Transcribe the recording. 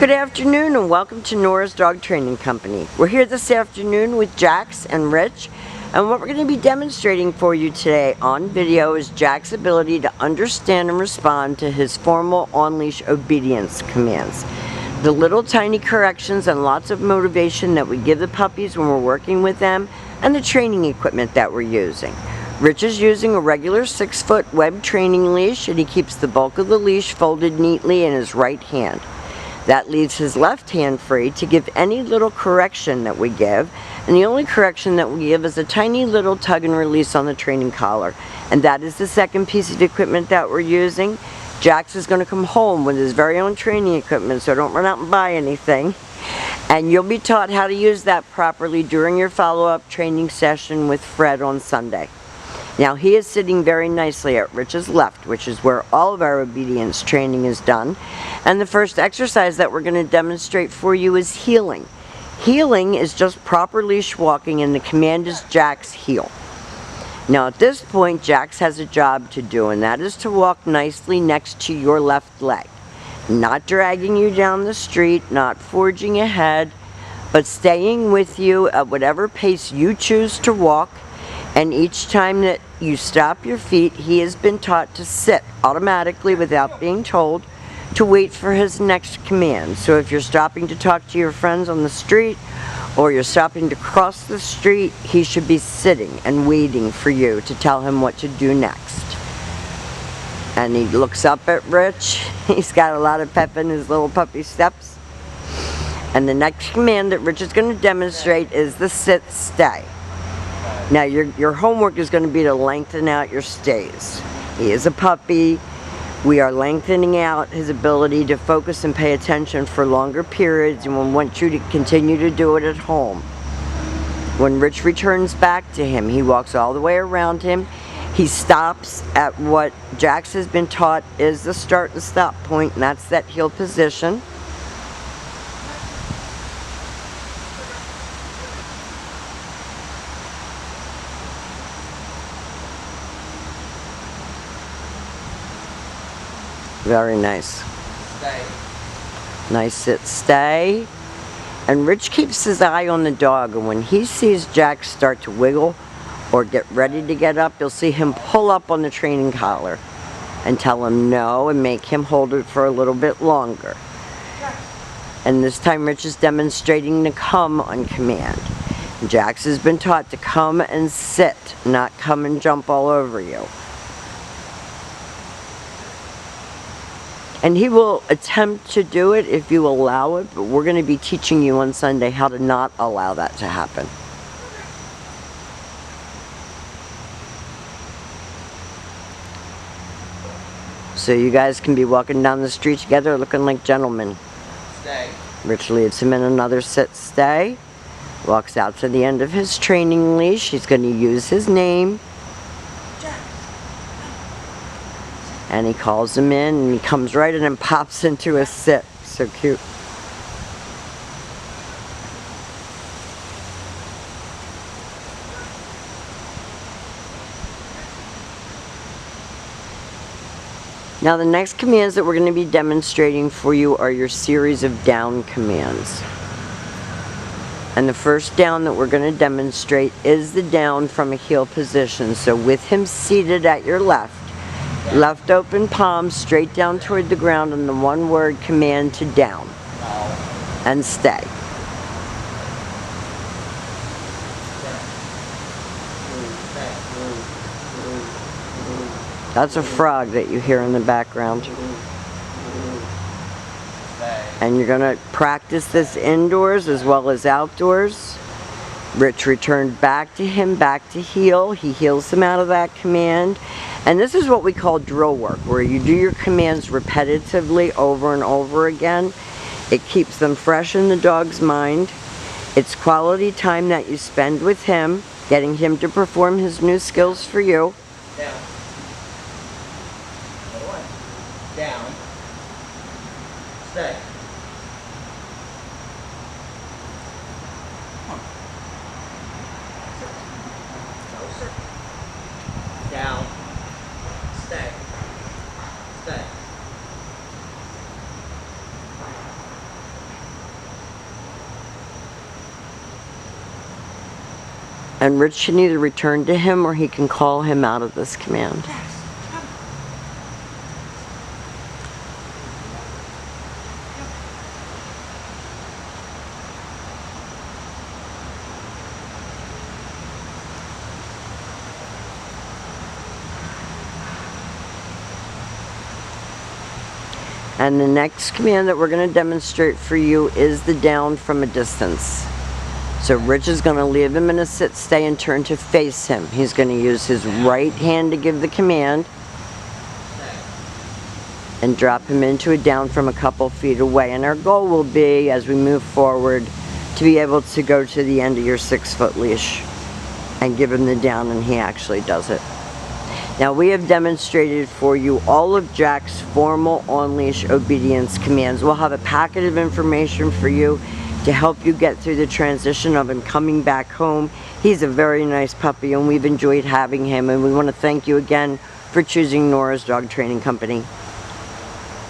Good afternoon and welcome to Nora's Dog Training Company. We're here this afternoon with Jax and Rich, and what we're going to be demonstrating for you today on video is Jax's ability to understand and respond to his formal on-leash obedience commands. The little tiny corrections and lots of motivation that we give the puppies when we're working with them, and the training equipment that we're using. Rich is using a regular 6-foot web training leash, and he keeps the bulk of the leash folded neatly in his right hand. That leaves his left hand free to give any little correction that we give, and the only correction that we give is a tiny little tug and release on the training collar. And that is the second piece of equipment that we're using. Jax is going to come home with his very own training equipment, so don't run out and buy anything. And you'll be taught how to use that properly during your follow-up training session with Fred on Sunday. Now he is sitting very nicely at Rich's left, which is where all of our obedience training is done. And the first exercise that we're going to demonstrate for you is heeling. Heeling is just proper leash walking, and the command is Jax heel. Now at this point, Jax has a job to do, and that is to walk nicely next to your left leg. Not dragging you down the street, not forging ahead, but staying with you at whatever pace you choose to walk. And each time that you stop your feet, he has been taught to sit automatically without being told, to wait for his next command. So if you're stopping to talk to your friends on the street, or you're stopping to cross the street, he should be sitting and waiting for you to tell him what to do next. And he looks up at Rich. He's got a lot of pep in his little puppy steps. And the next command that Rich is going to demonstrate is the sit-stay. Now your homework is going to be to lengthen out your stays. He is a puppy. We are lengthening out his ability to focus and pay attention for longer periods, and we want you to continue to do it at home. When Rich returns back to him, he walks all the way around him. He stops at what Jax has been taught is the start and stop point, and that's that heel position. Very nice. Stay. Nice sit, stay. And Rich keeps his eye on the dog, and when he sees Jax start to wiggle or get ready to get up, you'll see him pull up on the training collar and tell him no and make him hold it for a little bit longer. And this time Rich is demonstrating to come on command. Jax has been taught to come and sit, not come and jump all over you. And he will attempt to do it if you allow it, but we're going to be teaching you on Sunday how to not allow that to happen. So you guys can be walking down the street together looking like gentlemen. Stay. Rich leaves him in another sit-stay. Walks out to the end of his training leash. He's going to use his name. And he calls him in, and he comes right in and pops into a sit. So cute. Now the next commands that we're going to be demonstrating for you are your series of down commands. And the first down that we're going to demonstrate is the down from a heel position. So with him seated at your left, left open palm straight down toward the ground, and the one word command to down and stay. That's a frog that you hear in the background. And you're going to practice this indoors as well as outdoors. Rich returned back to him, back to heel. He heels him out of that command. And this is what we call drill work, where you do your commands repetitively over and over again. It keeps them fresh in the dog's mind. It's quality time that you spend with him, getting him to perform his new skills for you. Down. Another one. Down. Stay. Down. Stay. Stay. And Rich can either return to him or he can call him out of this command. And the next command that we're going to demonstrate for you is the down from a distance. So Rich is going to leave him in a sit stay and turn to face him. He's going to use his right hand to give the command and drop him into a down from a couple feet away. And our goal will be, as we move forward, to be able to go to the end of your 6-foot leash and give him the down, and he actually does it. Now, we have demonstrated for you all of Jack's formal on-leash obedience commands. We'll have a packet of information for you to help you get through the transition of him coming back home. He's a very nice puppy, and we've enjoyed having him, and we want to thank you again for choosing Nora's Dog Training Company.